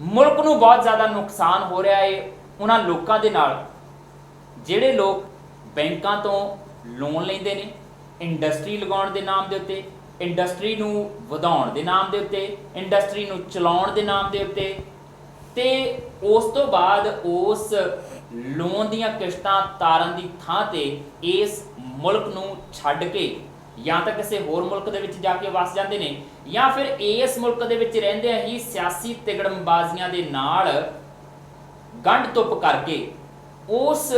मुल्क नूं बहुत ज़्यादा नुकसान हो रहा है उन्हां लोकां दे नाल ਜਿਹੜੇ ਲੋਕ ਬੈਂਕਾਂ ਤੋਂ ਲੋਨ ਲੈਂਦੇ ਨੇ ਇੰਡਸਟਰੀ ਲਗਾਉਣ ਦੇ ਨਾਮ ਦੇ ਉੱਤੇ, ਇੰਡਸਟਰੀ ਨੂੰ ਵਧਾਉਣ ਦੇ ਨਾਮ ਦੇ ਉੱਤੇ, ਇੰਡਸਟਰੀ ਨੂੰ ਚਲਾਉਣ ਦੇ ਨਾਮ ਦੇ ਉੱਤੇ, ਤੇ ਉਸ ਤੋਂ ਬਾਅਦ ਉਸ ਲੋਨ ਦੀਆਂ ਕਿਸ਼ਤਾਂ ਤਾਰਨ ਦੀ ਥਾਂ ਤੇ ਇਸ ਮੁਲਕ ਨੂੰ ਛੱਡ ਕੇ ਜਾਂ ਤਾਂ ਕਿਸੇ ਹੋਰ ਮੁਲਕ ਦੇ ਵਿੱਚ ਜਾ ਕੇ ਵਸ ਜਾਂਦੇ ਨੇ ਜਾਂ ਫਿਰ ਇਸ ਮੁਲਕ ਦੇ ਵਿੱਚ ਰਹਿੰਦਿਆਂ ਹੀ ਸਿਆਸੀ ਤਿਗੜਮਬਾਜ਼ੀਆਂ ਦੇ ਨਾਲ ਗੰਢ ਤੁੱਪ ਕਰਕੇ ਉਸ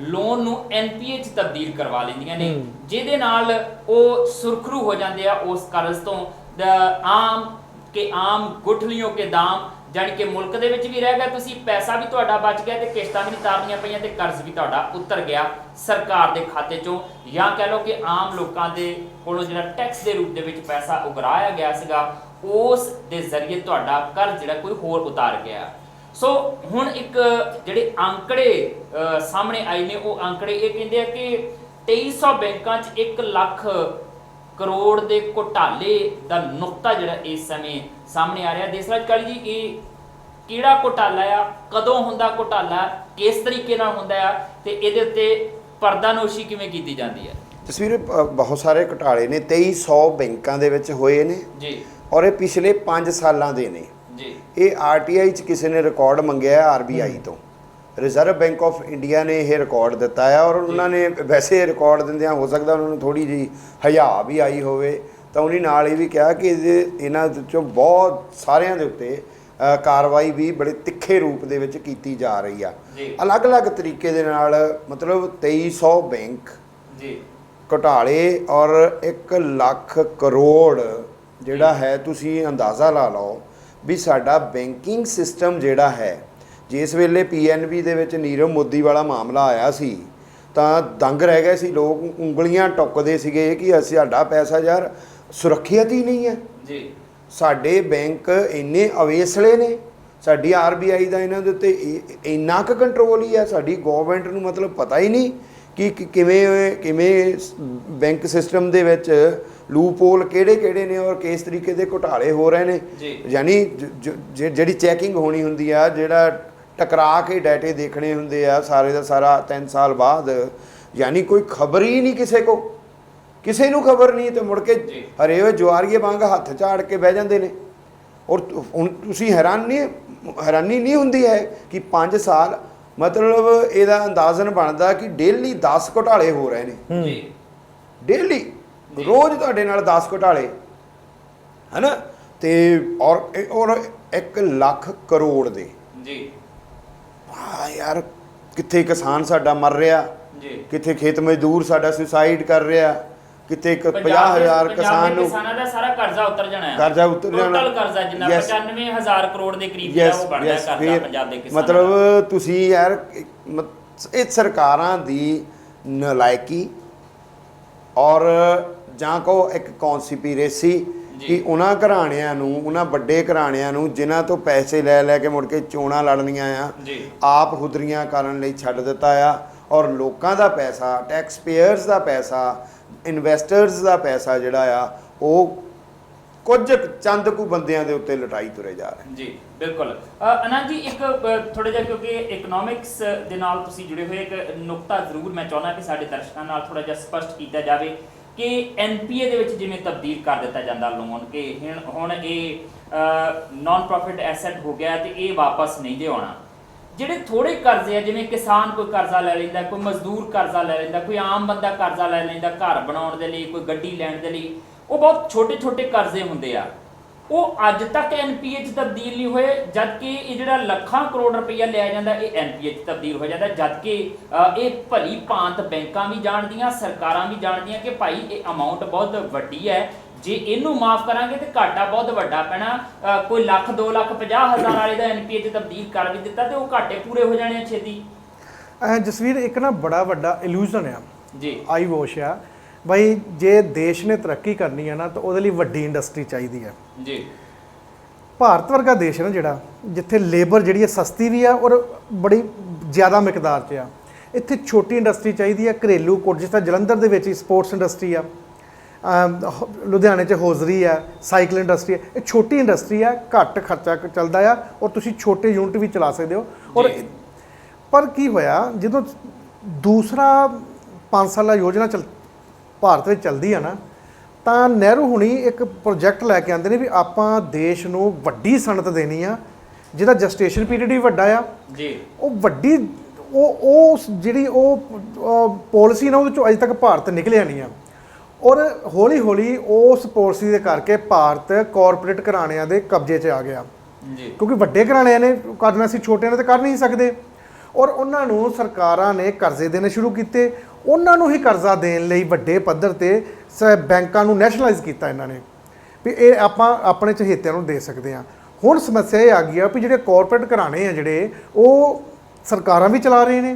ਲੋਨ ਨੂੰ ਐਨਪੀਏ 'ਚ ਤਬਦੀਲ ਕਰਵਾ ਲੈਂਦੀਆਂ ਨੇ, ਜਿਹਦੇ ਨਾਲ ਉਹ ਸੁਰਖਰੂ ਹੋ ਜਾਂਦੇ ਆ ਉਸ ਕਰਜ਼ ਤੋਂ। ਆਮ ਗੁਠਲੀਆਂ ਕੇ ਦਾਮ, ਜਾਣੀ ਕਿ ਮੁਲਕ ਦੇ ਵਿੱਚ ਵੀ ਰਹਿ ਗਿਆ ਤੁਸੀਂ, ਪੈਸਾ ਵੀ ਤੁਹਾਡਾ ਬਚ ਗਿਆ ਤੇ ਕਿਸ਼ਤਾਂ ਵੀ ਨਹੀਂ ਤਾਰਨੀਆਂ ਪਈਆਂ ਤੇ ਕਰਜ਼ ਵੀ ਤੁਹਾਡਾ ਉਤਰ ਗਿਆ ਸਰਕਾਰ ਦੇ ਖਾਤੇ 'ਚੋਂ, ਜਾਂ ਕਹਿ ਲਓ ਕਿ ਆਮ ਲੋਕਾਂ ਦੇ ਕੋਲੋਂ ਜਿਹੜਾ ਟੈਕਸ ਦੇ ਰੂਪ ਦੇ ਵਿੱਚ ਪੈਸਾ ਉਗਰਾਇਆ ਗਿਆ ਸੀਗਾ ਉਸ ਦੇ ਜ਼ਰੀਏ ਤੁਹਾਡਾ ਕਰਜ਼ ਜਿਹੜਾ ਕੋਈ ਹੋਰ ਉਤਾਰ ਗਿਆ। ਸੋ ਹੁਣ ਇੱਕ ਜਿਹੜੇ ਅੰਕੜੇ ਸਾਹਮਣੇ ਆਏ ਨੇ ਉਹ ਅੰਕੜੇ ਇਹ ਕਹਿੰਦੇ ਆ ਕਿ 2300 ਬੈਂਕਾਂ 'ਚ 1 ਲੱਖ ਕਰੋੜ ਦੇ ਘੁਟਾਲੇ ਦਾ ਨੁਕਤਾ ਜਿਹੜਾ ਇਸ ਸਮੇਂ ਸਾਹਮਣੇ ਆ ਰਿਹਾ। ਦੇਸਰਾਜ ਕਾਲੀ ਜੀ, ਇਹ ਕਿਹੜਾ ਘੁਟਾਲਾ ਆ, ਕਦੋਂ ਹੁੰਦਾ ਘੁਟਾਲਾ, ਕਿਸ ਤਰੀਕੇ ਨਾਲ ਹੁੰਦਾ ਆ ਤੇ ਇਹਦੇ ਉੱਤੇ ਪਰਦਾਨੋਸ਼ੀ ਕਿਵੇਂ ਕੀਤੀ ਜਾਂਦੀ ਹੈ? ਤਸਵੀਰ ਬਹੁਤ ਸਾਰੇ ਘੁਟਾਲੇ ਨੇ 2300 ਬੈਂਕਾਂ ਦੇ ਵਿੱਚ ਹੋਏ ਨੇ ਜੀ, ਔਰ ਇਹ ਪਿਛਲੇ 5 ਸਾਲਾਂ ਦੇ ਨੇ ਜੀ। ਇਹ ਆਰਟੀਆਈ 'ਚ ਕਿਸੇ ਨੇ ਰਿਕਾਰਡ ਮੰਗਿਆ ਆਰਬੀਆਈ ਤੋਂ, ਰਿਜ਼ਰਵ ਬੈਂਕ ਆਫ ਇੰਡੀਆ ਨੇ ਇਹ ਰਿਕਾਰਡ ਦਿੱਤਾ ਹੈ ਔਰ ਉਹਨਾਂ ਨੇ ਵੈਸੇ ਰਿਕਾਰਡ ਦਿੰਦਿਆਂ ਹੋ ਸਕਦਾ ਉਹਨਾਂ ਨੂੰ ਥੋੜ੍ਹੀ ਜਿਹੀ ਹਯਾ ਵੀ ਆਈ ਹੋਵੇ ਤਾਂ ਉਹਨੇ ਨਾਲ ਇਹ ਵੀ ਕਿਹਾ ਕਿ ਇਹਨਾਂ ਵਿੱਚੋਂ ਬਹੁਤ ਸਾਰਿਆਂ ਦੇ ਉੱਤੇ ਕਾਰਵਾਈ ਵੀ ਬੜੇ ਤਿੱਖੇ ਰੂਪ ਦੇ ਵਿੱਚ ਕੀਤੀ ਜਾ ਰਹੀ ਆ, ਅਲੱਗ-ਅਲੱਗ ਤਰੀਕੇ ਦੇ ਨਾਲ। ਮਤਲਬ 2300 ਬੈਂਕ ਜੀ ਘੁਟਾਲੇ ਔਰ 1 ਲੱਖ ਕਰੋੜ ਜਿਹੜਾ ਹੈ, ਤੁਸੀਂ ਅੰਦਾਜ਼ਾ ਲਾ ਲਓ ਵੀ ਸਾਡਾ ਬੈਂਕਿੰਗ ਸਿਸਟਮ ਜਿਹੜਾ ਹੈ, ਜਿਸ ਵੇਲੇ ਪੀਐਨਬੀ ਦੇ ਵਿੱਚ ਨੀਰਵ ਮੋਦੀ ਵਾਲਾ ਮਾਮਲਾ ਆਇਆ ਸੀ ਤਾਂ ਦੰਗ ਰਹਿ ਗਏ ਸੀ ਲੋਕ, ਉਂਗਲੀਆਂ ਟੁੱਕਦੇ ਸੀਗੇ ਕਿ ਅਸੀਂ ਸਾਡਾ ਪੈਸਾ ਯਾਰ ਸੁਰੱਖਿਅਤ ਹੀ ਨਹੀਂ ਹੈ ਜੀ, ਸਾਡੇ ਬੈਂਕ ਇੰਨੇ ਅਵੇਸਲੇ ਨੇ, ਸਾਡੀ ਆਰਬੀਆਈ ਦਾ ਇਹਨਾਂ ਦੇ ਉੱਤੇ ਇੰਨਾ ਕੁ ਕੰਟਰੋਲ ਹੀ ਹੈ, ਸਾਡੀ ਗਵਰਨਮੈਂਟ ਨੂੰ ਮਤਲਬ ਪਤਾ ਹੀ ਨਹੀਂ ਕਿ ਕਿਵੇਂ ਬੈਂਕ ਸਿਸਟਮ ਦੇ ਵਿੱਚ ਲੂਪੋਲ ਕਿਹੜੇ ਨੇ ਔਰ ਕਿਸ ਤਰੀਕੇ ਦੇ ਘੁਟਾਲੇ ਹੋ ਰਹੇ ਨੇ। ਯਾਨੀ ਜਿਹੜੀ ਚੈਕਿੰਗ ਹੋਣੀ ਹੁੰਦੀ ਆ, ਜਿਹੜਾ ਟਕਰਾ ਕੇ ਡਾਟੇ ਦੇਖਣੇ ਹੁੰਦੇ ਆ ਸਾਰੇ ਦਾ ਸਾਰਾ 3 ਸਾਲ ਬਾਅਦ, ਯਾਨੀ ਕੋਈ ਖਬਰ ਹੀ ਨਹੀਂ ਕਿਸੇ ਨੂੰ ਖਬਰ ਨਹੀਂ ਤੇ ਮੁੜ ਕੇ ਹਰੇ ਹੋਏ ਜਵਾਰੀਏ ਵਾਂਗ ਹੱਥ ਝਾੜ ਕੇ ਬਹਿ ਜਾਂਦੇ ਨੇ। ਔਰ ਹੁਣ ਤੁਸੀਂ ਹੈਰਾਨੀ ਨਹੀਂ ਹੁੰਦੀ ਹੈ ਕਿ 5 ਸਾਲ ਮਤਲਬ ਇਹਦਾ ਅੰਦਾਜ਼ਨ ਬਣਦਾ ਕਿ ਡੇਲੀ 10 ਘੁਟਾਲੇ ਹੋ ਰਹੇ ਨੇ ਜੀ, ਡੇਲੀ ਰੋਜ਼ ਤੁਹਾਡੇ ਨਾਲ 10 ਘੁਟਾਲੇ ਹੈ ਨਾ, ਤੇ ਔਰ 1 ਲੱਖ ਕਰੋੜ ਦੇ ਜੀ। ਯਾਰ ਕਿੱਥੇ ਕਿਸਾਨ ਸਾਡਾ ਮਰ ਰਿਹਾ ਜੀ, ਕਿੱਥੇ ਖੇਤ ਮਜ਼ਦੂਰ ਸਾਡਾ ਸੁਸਾਈਡ ਕਰ ਰਿਹਾ, ਕਿਤੇ 50,000 ਕਿਸਾਨ ਨੂੰ ਕਿਸਾਨਾਂ ਦਾ ਸਾਰਾ ਕਰਜ਼ਾ ਉਤਰ ਜਾਣਾ, ਟੋਟਲ ਕਰਜ਼ਾ ਜਿੰਨਾ 95,000 ਕਰੋੜ ਦੇ ਕਰੀਬ ਜਿਹੜਾ ਉਹ ਬਣਦਾ ਕਰਜ਼ਾ ਪੰਜਾਬ ਦੇ ਕਿਸਾਨਾਂ ਦਾ। ਮਤਲਬ ਤੁਸੀਂ ਯਾਰ ਇਹ ਸਰਕਾਰਾਂ ਦੀ ਨਲਾਇਕੀ ਔਰ ਜਾਂ ਕੋ ਇੱਕ ਕੌਨਸਪੀਰੇਸੀ ਕਿ ਉਹਨਾਂ ਘਰਾਣਿਆਂ ਨੂੰ, ਉਹਨਾਂ ਵੱਡੇ ਘਰਾਣਿਆਂ ਨੂੰ ਜਿਨ੍ਹਾਂ ਤੋਂ ਪੈਸੇ ਲੈ ਕੇ ਮੁੜ ਕੇ ਚੋਣਾਂ ਲੜਨੀਆਂ ਆ, ਆਪ ਹੁਦਰੀਆਂ ਕਰਨ ਲਈ ਛੱਡ ਦਿੱਤਾ ਆ ਔਰ ਲੋਕਾਂ ਦਾ ਪੈਸਾ, ਟੈਕਸ ਪੇਅਰਸ ਦਾ ਪੈਸਾ, ਇਨਵੈਸਟਰਸ ਦਾ ਪੈਸਾ ਜਿਹੜਾ ਆ ਉਹ ਕੁਝ ਚੰਦ ਕੁ ਬੰਦਿਆਂ ਦੇ ਉੱਤੇ ਲੁਟਾਈ ਤੁਰੇ ਜਾ ਰਹੇ ਜੀ। ਬਿਲਕੁਲ ਅਨੰਦ ਜੀ, ਇੱਕ ਥੋੜਾ ਜਿਹਾ ਕਿਉਂਕਿ ਇਕਨੋਮਿਕਸ ਦੇ ਨਾਲ ਤੁਸੀਂ ਜੁੜੇ ਹੋਏ ਇੱਕ ਨੁਕਤਾ ਜ਼ਰੂਰ ਮੈਂ ਚਾਹੁੰਦਾ ਕਿ ਸਾਡੇ ਦਰਸ਼ਕਾਂ ਨਾਲ ਥੋੜਾ ਜਿਹਾ ਸਪਸ਼ਟ ਕੀਤਾ ਜਾਵੇ ਕਿ ਐਨਪੀਏ ਦੇ ਵਿੱਚ ਜਿਵੇਂ ਤਬਦੀਲ ਕਰ ਦਿੱਤਾ ਜਾਂਦਾ ਲੋਨ, ਕਿ ਹੁਣ ਇਹ ਨਾਨ ਪ੍ਰੋਫਿਟ ਐਸੈਟ ਹੋ ਗਿਆ ਤੇ ਇਹ ਵਾਪਸ ਨਹੀਂ ਦੇ ਆਉਣਾ। ਜਿਹੜੇ ਥੋੜੇ ਕਰਜ਼ੇ ਆ, ਜਿਵੇਂ ਕਿਸਾਨ ਕੋਈ ਕਰਜ਼ਾ ਲੈ ਲੈਂਦਾ, ਕੋਈ ਮਜ਼ਦੂਰ ਕਰਜ਼ਾ ਲੈ ਲੈਂਦਾ, ਕੋਈ ਆਮ ਬੰਦਾ ਕਰਜ਼ਾ ਲੈ ਲੈਂਦਾ ਘਰ ਬਣਾਉਣ ਦੇ ਲਈ, ਕੋਈ ਗੱਡੀ ਲੈਣ ਦੇ ਲਈ, ਉਹ ਬਹੁਤ ਛੋਟੇ ਕਰਜ਼ੇ ਹੁੰਦੇ ਆ, ਉਹ ਅੱਜ ਤੱਕ ਐਨਪੀਏ 'ਚ ਤਬਦੀਲ ਨਹੀਂ ਹੋਏ, ਜਦਕਿ ਇਹ ਜਿਹੜਾ ਲੱਖਾਂ ਕਰੋੜ ਰੁਪਈਆ ਲਿਆ ਜਾਂਦਾ ਇਹ ਐਨਪੀਏ 'ਚ ਤਬਦੀਲ ਹੋ ਜਾਂਦਾ, ਜਦਕਿ ਇਹ ਭਲੀ ਭਾਂਤ ਬੈਂਕਾਂ ਵੀ ਜਾਣਦੀਆਂ, ਸਰਕਾਰਾਂ ਵੀ ਜਾਣਦੀਆਂ ਕਿ ਭਾਈ ਇਹ ਅਮਾਊਂਟ ਬਹੁਤ ਵੱਡੀ ਹੈ, ਜੇ ਇਹਨੂੰ ਮਾਫ ਕਰਾਂਗੇ ਤੇ ਘਾਟਾ ਬਹੁਤ ਵੱਡਾ ਪੈਣਾ। ਕੋਈ ਲੱਖ 2 ਲੱਖ 50,000 ਵਾਲੇ ਦਾ ਐਨਪੀਏ 'ਚ ਤਬਦੀਲ ਕਰ ਵੀ ਦਿੱਤਾ ਤੇ ਉਹ ਘਾਟੇ ਪੂਰੇ ਹੋ ਜਾਣੇ ਆ ਛੇਤੀ। ਜਸਵੀਰ, ਇੱਕ ਨਾ ਬੜਾ ਵੱਡਾ ਇਲੂਜ਼ਨ ਆ ਜੀ, ਆਈ ਵਾਸ਼ ਆ ਬਈ, ਜੇ ਦੇਸ਼ ਨੇ ਤਰੱਕੀ ਕਰਨੀ ਹੈ ਨਾ ਤਾਂ ਉਹਦੇ ਲਈ ਵੱਡੀ ਇੰਡਸਟਰੀ ਚਾਹੀਦੀ ਹੈ ਜੀ। ਭਾਰਤ ਵਰਗਾ ਦੇਸ਼ ਹੈ ਨਾ ਜਿਹੜਾ, ਜਿੱਥੇ ਲੇਬਰ ਜਿਹੜੀ ਹੈ ਸਸਤੀ ਵੀ ਆ ਔਰ ਬੜੀ ਜ਼ਿਆਦਾ ਮਿਕਦਾਰ 'ਚ ਆ, ਇੱਥੇ ਛੋਟੀ ਇੰਡਸਟਰੀ ਚਾਹੀਦੀ ਹੈ, ਘਰੇਲੂ ਕੁਝ, ਜਿਸ ਤਰ੍ਹਾਂ ਜਲੰਧਰ ਦੇ ਵਿੱਚ ਹੀ ਸਪੋਰਟਸ ਇੰਡਸਟਰੀ ਆ, ਲੁਧਿਆਣੇ 'ਚ ਹੋਜ਼ਰੀ ਹੈ, ਸਾਈਕਲ ਇੰਡਸਟਰੀ ਹੈ, ਇਹ ਛੋਟੀ ਇੰਡਸਟਰੀ ਹੈ, ਘੱਟ ਖਰਚਾ ਚੱਲਦਾ ਆ ਔਰ ਤੁਸੀਂ ਛੋਟੇ ਯੂਨਿਟ ਵੀ ਚਲਾ ਸਕਦੇ ਹੋ। ਔਰ ਪਰ ਕੀ ਹੋਇਆ ਜਦੋਂ ਦੂਸਰਾ 5 ਸਾਲਾ ਯੋਜਨਾ ਭਾਰਤ ਵਿੱਚ ਚੱਲਦੀ ਆ ਨਾ, ਤਾਂ ਨਹਿਰੂ ਹੁਣੀ ਇੱਕ ਪ੍ਰੋਜੈਕਟ ਲੈ ਕੇ ਆਉਂਦੇ ਨੇ ਵੀ ਆਪਾਂ ਦੇਸ਼ ਨੂੰ ਵੱਡੀ ਸਨਅਤ ਦੇਣੀ ਆ ਜਿਹਦਾ ਜਸਟੇਸ਼ਨ ਪੀਰੀਅਡ ਵੀ ਵੱਡਾ ਆ ਜੀ। ਉਹ ਵੱਡੀ ਉਹ ਜਿਹੜੀ ਉਹ ਪਾਲਿਸੀ ਨਾ ਉਹਦੇ ਚੋਂ ਅਜੇ ਤੱਕ ਭਾਰਤ ਨਿਕਲਿਆ ਨਹੀਂ ਆ। ਔਰ ਹੌਲੀ ਹੌਲੀ ਉਸ ਪਾਲਿਸੀ ਦੇ ਕਰਕੇ ਭਾਰਤ ਕਾਰਪੋਰੇਟ ਘਰਾਣਿਆਂ ਦੇ ਕਬਜ਼ੇ 'ਚ ਆ ਗਿਆ ਜੀ, ਕਿਉਂਕਿ ਵੱਡੇ ਘਰਾਣਿਆਂ ਨੇ ਕਰਨਾ ਸੀ, ਛੋਟਿਆਂ ਨੇ ਤਾਂ ਕਰ ਨਹੀਂ ਸਕਦੇ। ਔਰ ਉਹਨਾਂ ਨੂੰ ਸਰਕਾਰਾਂ ਨੇ ਕਰਜ਼ੇ ਦੇਣੇ ਸ਼ੁਰੂ ਕੀਤੇ, ਉਹਨਾਂ ਨੂੰ ਹੀ ਕਰਜ਼ਾ ਦੇਣ ਲਈ ਵੱਡੇ ਪੱਧਰ ਤੇ ਬੈਂਕਾਂ ਨੂੰ ਨੈਸ਼ਨਲਾਈਜ਼ ਕੀਤਾ ਇਹਨਾਂ ਨੇ ਵੀ ਇਹ ਆਪਾਂ ਆਪਣੇ ਚਹੇਤਿਆਂ ਨੂੰ ਦੇ ਸਕਦੇ ਹਾਂ। ਹੁਣ ਸਮੱਸਿਆ ਇਹ ਆ ਗਈ ਆ ਵੀ ਜਿਹੜੇ ਕਾਰਪੋਰੇਟ ਘਰਾਣੇ ਆ ਜਿਹੜੇ ਉਹ ਸਰਕਾਰਾਂ ਵੀ ਚਲਾ ਰਹੇ ਨੇ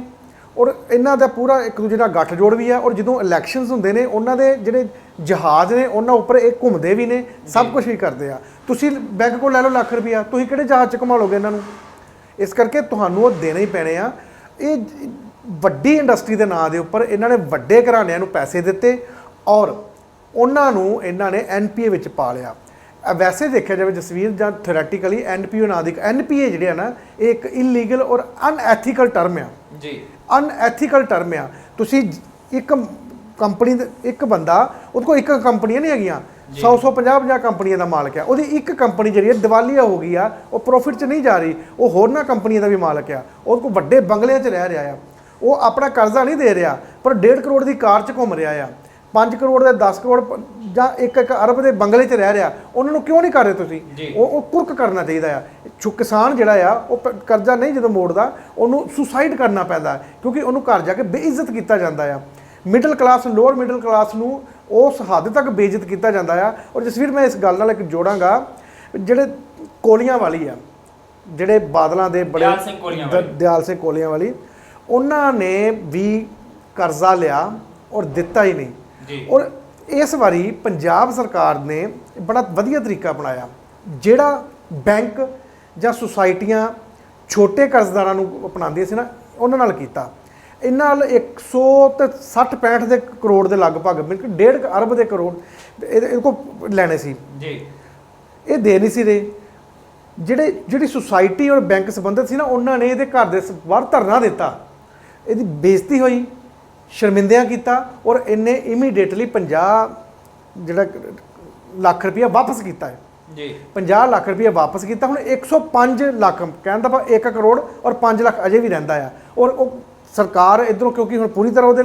ਔਰ ਇਹਨਾਂ ਦਾ ਪੂਰਾ ਇੱਕ ਦੂਜੇ ਨਾਲ ਗੱਠਜੋੜ ਵੀ ਆ। ਔਰ ਜਦੋਂ ਇਲੈਕਸ਼ਨਸ ਹੁੰਦੇ ਨੇ ਉਹਨਾਂ ਦੇ ਜਿਹੜੇ ਜਹਾਜ਼ ਨੇ ਉਹਨਾਂ ਉੱਪਰ ਇਹ ਘੁੰਮਦੇ ਵੀ ਨੇ, ਸਭ ਕੁਝ ਵੀ ਕਰਦੇ ਆ। ਤੁਸੀਂ ਬੈਂਕ ਕੋਲ ਲੈ ਲਓ ਲੱਖ ਰੁਪਈਆ, ਤੁਸੀਂ ਕਿਹੜੇ ਜਹਾਜ਼ 'ਚ ਘੁਮਾ ਲਓਗੇ ਇਹਨਾਂ ਨੂੰ? ਇਸ ਕਰਕੇ ਤੁਹਾਨੂੰ ਉਹ ਦੇਣੇ ਹੀ ਪੈਣੇ ਆ। ਇਹ ਵੱਡੀ ਇੰਡਸਟਰੀ ਦੇ ਨਾਂ ਦੇ ਉੱਪਰ ਇਹਨਾਂ ਨੇ ਵੱਡੇ ਘਰਾਣਿਆਂ ਨੂੰ ਪੈਸੇ ਦਿੱਤੇ ਔਰ ਉਹਨਾਂ ਨੂੰ ਇਹਨਾਂ ਨੇ NPA ਵਿੱਚ ਪਾ ਲਿਆ। ਵੈਸੇ ਦੇਖਿਆ ਜਾਵੇ ਜਸਵੀਰ, ਜਾਂ ਥਿਓਰੈਟੀਕਲੀ NPO ਨਾਂ ਦੀ NPA ਜਿਹੜੇ ਆ ਨਾ, ਇਹ ਇੱਕ ਇਲੀਗਲ ਔਰ ਅਨਐਥੀਕਲ ਟਰਮ ਆ ਜੀ। ਅਨਐਥੀਕਲ ਟਰਮ ਆ। ਤੁਸੀਂ ਇੱਕ ਕੰਪਨੀ ਦਾ ਇੱਕ ਬੰਦਾ, ਉਹਦੇ ਕੋਲ ਇੱਕ ਕੰਪਨੀਆਂ ਨਹੀਂ ਹੈਗੀਆਂ, 100-150 ਕੰਪਨੀਆਂ ਦਾ ਮਾਲਕ ਆ। ਉਹਦੀ ਇੱਕ ਕੰਪਨੀ ਜਿਹੜੀ ਹੈ ਦਿਵਾਲੀਆ ਹੋ ਗਈ ਆ, ਉਹ ਪ੍ਰੋਫਿਟ 'ਚ ਨਹੀਂ ਜਾ ਰਹੀ, ਉਹ ਹੋਰਨਾਂ ਕੰਪਨੀਆਂ ਦਾ ਵੀ ਮਾਲਕ ਆ। ਉਹਦੇ ਕੋਲ ਵੱਡੇ ਬੰਗਲਿਆਂ 'ਚ ਰਹਿ ਰਿਹਾ ਆ, ਉਹ ਆਪਣਾ ਕਰਜ਼ਾ ਨਹੀਂ ਦੇ ਰਿਹਾ ਪਰ 1.5 ਕਰੋੜ ਦੀ ਕਾਰ 'ਚ ਘੁੰਮ ਰਿਹਾ ਆ, 5 ਕਰੋੜ ਦੇ 10 ਕਰੋੜ ਜਾਂ 1 ਅਰਬ ਦੇ ਬੰਗਲੇ 'ਚ ਰਹਿ ਰਿਹਾ। ਉਹਨਾਂ ਨੂੰ ਕਿਉਂ ਨਹੀਂ ਕਰ ਰਹੇ ਤੁਸੀਂ? ਉਹ ਕੁਰਕ ਕਰਨਾ ਚਾਹੀਦਾ ਆ। ਕਿਸਾਨ ਜਿਹੜਾ ਆ ਉਹ ਕਰਜ਼ਾ ਨਹੀਂ ਜਦੋਂ ਮੋੜਦਾ, ਉਹਨੂੰ ਸੁਸਾਈਡ ਕਰਨਾ ਪੈਂਦਾ ਕਿਉਂਕਿ ਉਹਨੂੰ ਘਰ ਜਾ ਕੇ ਬੇਇੱਜ਼ਤ ਕੀਤਾ ਜਾਂਦਾ ਆ। Middle class, lower middle class ਨੂੰ ਉਸ ਹੱਦ ਤੱਕ ਬੇਇੱਜ਼ਤ ਕੀਤਾ ਜਾਂਦਾ ਆ। ਔਰ ਜਸਵੀਰ, ਮੈਂ ਇਸ ਗੱਲ ਨਾਲ ਇੱਕ ਜੋੜਾਂਗਾ, ਜਿਹੜੇ ਕੋਲੀਆਂ ਵਾਲੀ ਆ, ਜਿਹੜੇ ਬਾਦਲਾਂ ਦੇ ਬੜੇ ਦਿਆਲ ਸਿੰਘ ਕੋਲੀਆਂ ਵਾਲੀ, ਉਹਨਾਂ ਨੇ ਵੀ ਕਰਜ਼ਾ ਲਿਆ ਔਰ ਦਿੱਤਾ ਹੀ ਨਹੀਂ ਜੀ। ਔਰ ਇਸ ਵਾਰੀ ਪੰਜਾਬ ਸਰਕਾਰ ਨੇ ਬੜਾ ਵਧੀਆ ਤਰੀਕਾ ਅਪਣਾਇਆ, ਜਿਹੜਾ ਬੈਂਕ ਜਾਂ ਸੁਸਾਇਟੀਆਂ ਛੋਟੇ ਕਰਜ਼ਦਾਰਾਂ ਨੂੰ ਅਪਣਾਉਂਦੀਆਂ ਸੀ ਨਾ, ਉਹਨਾਂ ਨਾਲ ਕੀਤਾ। ਇਹਨਾਂ ਨਾਲ 160-65 ਦੇ ਕਰੋੜ ਦੇ ਲਗਭਗ, ਬਿਲਕੁਲ 1.5 ਅਰਬ ਦੇ ਕਰੋੜ ਇਹਦੇ ਕੋਲ ਲੈਣੇ ਸੀ ਜੀ। ਇਹ ਦੇ ਨਹੀਂ ਸੀ ਰਹੇ। ਜਿਹੜੀ ਸੁਸਾਇਟੀ ਔਰ ਬੈਂਕ ਸੰਬੰਧਿਤ ਸੀ ਨਾ, ਉਹਨਾਂ ਨੇ ਇਹਦੇ ਘਰ ਦੇ ਬਾਹਰ ਧਰਨਾ ਦਿੱਤਾ, ਇਹਦੀ ਬੇਇੱਜ਼ਤੀ ਹੋਈ, ਸ਼ਰਮਿੰਦਿਆਂ ਕੀਤਾ ਔਰ ਇਹਨੇ ਇਮੀਡੀਏਟਲੀ 50 ਲੱਖ ਰੁਪਈਆ ਵਾਪਸ ਕੀਤਾ ਹੈ ਜੀ। 50 ਲੱਖ ਰੁਪਈਆ ਵਾਪਸ ਕੀਤਾ। ਹੁਣ 105 ਲੱਖ ਕਹਿਣ ਦਾ 1 ਕਰੋੜ ਔਰ 5 ਲੱਖ ਅਜੇ ਵੀ ਰਹਿੰਦਾ ਆ। ਔਰ ਉਹ ਸਰਕਾਰ ਇੱਧਰੋਂ, ਕਿਉਂਕਿ ਹੁਣ ਪੂਰੀ ਤਰ੍ਹਾਂ ਉਹਦੇ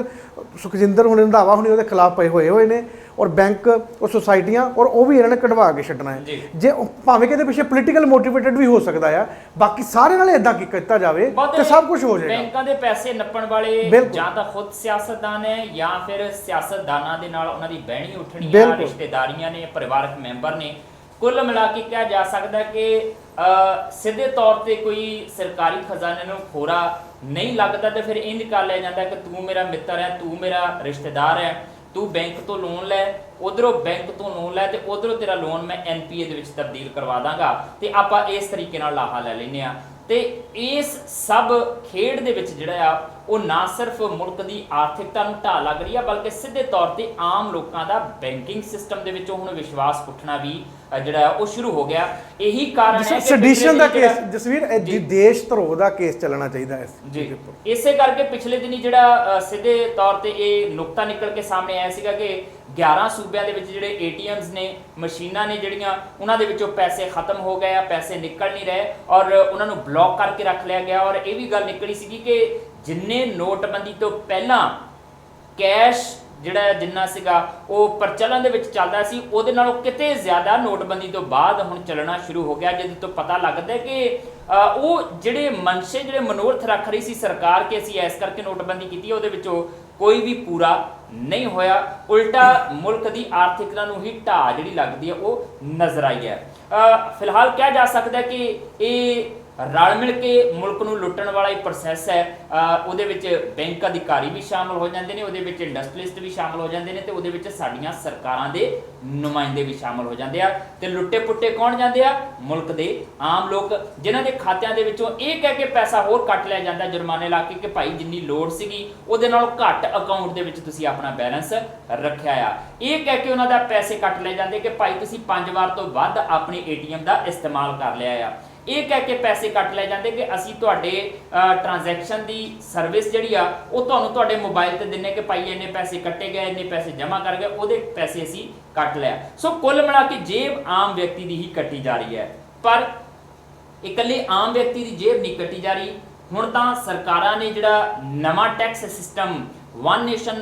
ਸੁਖਜਿੰਦਰ ਹੁਣ ਰੰਧਾਵਾ ਹੁਣੀ ਉਹਦੇ ਖਿਲਾਫ ਪਏ ਹੋਏ ਨੇ, ਔਰ ਬੈਂਕ ਔਰ ਸੁਸਾਇਟੀਆਂ, ਔਰ ਉਹ ਵੀ ਇਹਨਾਂ ਨੇ ਕਢਵਾ ਕੇ ਛੱਡਣਾ ਹੈ। ਜੇ ਭਾਵੇਂ ਕਿ ਇਹਦੇ ਪਿੱਛੇ ਪੋਲੀਟੀਕਲ ਮੋਟੀਵੇਟਡ ਵੀ ਹੋ ਸਕਦਾ ਆ, ਬਾਕੀ ਸਾਰੇ ਨਾਲ ਇਦਾਂ ਕੀਤਾ ਜਾਵੇ ਤੇ ਸਭ ਕੁਝ ਹੋ ਜਾਏਗਾ। ਬੈਂਕਾਂ ਦੇ ਪੈਸੇ ਨੱਪਣ ਵਾਲੇ ਜਾਂ ਤਾਂ ਖੁਦ ਸਿਆਸਤਦਾਨ ਹੈ ਜਾਂ ਫਿਰ ਸਿਆਸਤਦਾਨਾਂ ਦੇ ਨਾਲ ਉਹਨਾਂ ਦੀ ਬਹਿਣੀ ਉੱਠਣੀਆਂ, ਰਿਸ਼ਤੇਦਾਰੀਆਂ ਨੇ, ਪਰਿਵਾਰਕ ਮੈਂਬਰ ਨੇ। ਕੁੱਲ ਮਿਲਾ ਕੇ ਕਿਹਾ ਜਾ ਸਕਦਾ ਕਿ ਸਿੱਧੇ ਤੌਰ ਤੇ ਕੋਈ ਸਰਕਾਰੀ ਖਜ਼ਾਨੇ ਨੂੰ ਖੋਰਾ ਨਹੀਂ ਲੱਗਦਾ ਤੇ ਫਿਰ ਇਹ ਨਿਕਾਲ ਲਿਆ ਜਾਂਦਾ ਕਿ ਤੂੰ ਮੇਰਾ ਮਿੱਤਰ ਹੈ, ਤੂੰ ਮੇਰਾ ਰਿਸ਼ਤੇਦਾਰ ਹੈ, ਤੂੰ ਬੈਂਕ ਤੋਂ ਲੋਨ ਲੈ, ਉਧਰੋਂ ਬੈਂਕ ਤੋਂ ਲੋਨ ਲੈ ਤੇ ਉਧਰੋਂ ਤੇਰਾ ਲੋਨ ਮੈਂ NPA ਦੇ ਵਿੱਚ ਤਬਦੀਲ ਕਰਵਾ ਦਾਂਗਾ ਤੇ ਆਪਾਂ ਇਸ ਤਰੀਕੇ ਨਾਲ ਲਾਹਾ ਲੈ ਲੈਂਦੇ ਆ। ਤੇ ਇਸ ਸਭ ਖੇਡ ਦੇ ਵਿੱਚ ਜਿਹੜਾ ਆ ਉਹ ਨਾ ਸਿਰਫ ਮੁਲਕ ਦੀ ਆਰਥਿਕਤਾ ਨੂੰ ਢਾਹ ਲੱਗ ਰਹੀ ਆ, ਬਲਕਿ ਸਿੱਧੇ ਤੌਰ ਤੇ ਆਮ ਲੋਕਾਂ ਦਾ ਬੈਂਕਿੰਗ ਸਿਸਟਮ ਦੇ ਵਿੱਚੋਂ ਹੁਣ ਵਿਸ਼ਵਾਸ ਉੱਠਣਾ ਵੀ ਜਿਹੜਾ ਉਹ ਸ਼ੁਰੂ ਹੋ ਗਿਆ। ਇਹੀ ਕਾਰਨ ਹੈ ਕਿ ਸੈਡੀਸ਼ਨ ਦਾ ਕੇਸ, ਜਸਵੀਰ, ਦੇਸ਼ ਧਰੋਹ ਦਾ ਕੇਸ ਚੱਲਣਾ ਚਾਹੀਦਾ ਹੈ ਜੀ। ਇਸੇ ਕਰਕੇ ਪਿਛਲੇ ਦਿਨੀ ਜਿਹੜਾ ਸਿੱਧੇ ਤੌਰ ਤੇ ਇਹ ਨੁਕਤਾ ਨਿਕਲ ਕੇ ਸਾਹਮਣੇ ਆਇਆ ਸੀਗਾ ਕਿ 11 ਸੂਬਿਆਂ ਦੇ ਵਿੱਚ ਜਿਹੜੇ ATMs ਨੇ, ਮਸ਼ੀਨਾਂ ਨੇ ਜਿਹੜੀਆਂ, ਉਹਨਾਂ ਦੇ ਵਿੱਚੋਂ ਪੈਸੇ ਖਤਮ ਹੋ ਗਏ ਆ, ਪੈਸੇ ਨਿਕਲ ਨਹੀਂ ਰਹੇ ਔਰ ਉਹਨਾਂ ਨੂੰ ਬਲੌਕ ਕਰਕੇ ਰੱਖ ਲਿਆ ਗਿਆ। ਔਰ ਇਹ ਵੀ ਗੱਲ ਨਿਕਲੀ ਸੀਗੀ ਕਿ ਜਿੰਨੇ ਨੋਟਬੰਦੀ ਤੋਂ ਪਹਿਲਾਂ ਕੈਸ਼ ਜਿਹੜਾ ਜਿੰਨਾ ਸੀਗਾ ਉਹ ਪ੍ਰਚਲਨ ਦੇ ਵਿੱਚ ਚੱਲਦਾ ਸੀ, ਉਹਦੇ ਨਾਲੋਂ ਕਿਤੇ ਜ਼ਿਆਦਾ ਨੋਟਬੰਦੀ ਤੋਂ ਬਾਅਦ ਹੁਣ ਚੱਲਣਾ ਸ਼ੁਰੂ ਹੋ ਗਿਆ, ਜਿਹਦੇ ਤੋਂ ਪਤਾ ਲੱਗਦਾ ਕਿ ਉਹ ਜਿਹੜੇ ਮਨਸ਼ੇ, ਜਿਹੜੇ ਮਨੋਰਥ ਰੱਖ ਰਹੀ ਸੀ ਸਰਕਾਰ ਕਿ ਅਸੀਂ ਇਸ ਕਰਕੇ ਨੋਟਬੰਦੀ ਕੀਤੀ, ਉਹਦੇ ਵਿੱਚੋਂ ਕੋਈ ਵੀ ਪੂਰਾ ਨਹੀਂ ਹੋਇਆ। ਉਲਟਾ ਮੁਲਕ ਦੀ ਆਰਥਿਕਤਾ ਨੂੰ ਹੀ ਢਾਹ ਜਿਹੜੀ ਲੱਗਦੀ ਹੈ ਉਹ ਨਜ਼ਰ ਆਈ ਹੈ। ਫਿਲਹਾਲ ਕਿਹਾ ਜਾ ਸਕਦਾ ਕਿ ਇਹ ਰਲ ਮਿਲ ਕੇ ਮੁਲਕ ਨੂੰ ਲੁੱਟਣ ਵਾਲਾ ਹੀ ਪ੍ਰੋਸੈਸ ਹੈ। ਉਹਦੇ ਵਿੱਚ ਬੈਂਕ ਅਧਿਕਾਰੀ ਵੀ ਸ਼ਾਮਲ ਹੋ ਜਾਂਦੇ ਨੇ, ਉਹਦੇ ਵਿੱਚ ਇੰਡਸਟਰੀਲਿਸਟ ਵੀ ਸ਼ਾਮਲ ਹੋ ਜਾਂਦੇ ਨੇ, ਤੇ ਉਹਦੇ ਵਿੱਚ ਸਾਡੀਆਂ ਸਰਕਾਰਾਂ ਦੇ ਨੁਮਾਇੰਦੇ ਵੀ ਸ਼ਾਮਲ ਹੋ ਜਾਂਦੇ ਆ। ਤੇ ਲੁੱਟੇ ਪੁੱਟੇ ਕੌਣ ਜਾਂਦੇ ਆ? ਮੁਲਕ ਦੇ ਆਮ ਲੋਕ, ਜਿਨ੍ਹਾਂ ਦੇ ਖਾਤਿਆਂ ਦੇ ਵਿੱਚੋਂ ਇਹ ਕਹਿ ਕੇ ਪੈਸਾ ਹੋਰ ਕੱਟ ਲਿਆ ਜਾਂਦਾ ਜੁਰਮਾਨੇ ਲਾ ਕੇ ਕਿ ਭਾਈ ਜਿੰਨੀ ਲੋੜ ਸੀਗੀ ਉਹਦੇ ਨਾਲੋਂ ਘੱਟ ਅਕਾਊਂਟ ਦੇ ਵਿੱਚ ਤੁਸੀਂ ਆਪਣਾ ਬੈਲੈਂਸ ਰੱਖਿਆ ਆ। ਇਹ ਕਹਿ ਕੇ ਉਹਨਾਂ ਦਾ ਪੈਸੇ ਕੱਟ ਲਏ ਜਾਂਦੇ ਕਿ ਭਾਈ ਤੁਸੀਂ 5 ਵਾਰ ਤੋਂ ਵੱਧ ਆਪਣੇ ATM ਦਾ ਇਸਤੇਮਾਲ ਕਰ ਲਿਆ ਆ। ਇਹ ਕਹਿ ਕੇ ਪੈਸੇ ਕੱਟ ਲਏ ਜਾਂਦੇ ਕਿ ਅਸੀਂ ਤੁਹਾਡੇ ਟ੍ਰਾਂਜੈਕਸ਼ਨ ਦੀ ਸਰਵਿਸ ਜਿਹੜੀ ਆ ਉਹ ਤੁਹਾਨੂੰ ਤੁਹਾਡੇ ਮੋਬਾਈਲ ਤੇ ਦਿੰਨੇ ਕਿ ਭਾਈ ਇੰਨੇ ਪੈਸੇ ਕੱਟੇ ਗਏ, ਇੰਨੇ ਪੈਸੇ ਜਮ੍ਹਾਂ ਕਰ ਗਏ, ਉਹਦੇ ਪੈਸੇ ਅਸੀਂ ਕੱਟ ਲਿਆ। ਸੋ ਕੁੱਲ ਮਿਲਾ ਕੇ ਜੇਬ ਆਮ ਵਿਅਕਤੀ ਦੀ ਹੀ ਕੱਟੀ ਜਾ ਰਹੀ ਹੈ। ਪਰ ਇਕੱਲੇ ਆਮ ਵਿਅਕਤੀ ਦੀ ਜੇਬ ਨਹੀਂ ਕੱਟੀ ਜਾ ਰਹੀ, ਹੁਣ ਤਾਂ ਸਰਕਾਰਾਂ ਨੇ ਜਿਹੜਾ ਨਵਾਂ ਟੈਕਸ ਸਿਸਟਮ ਵਨ ਨੇਸ਼ਨ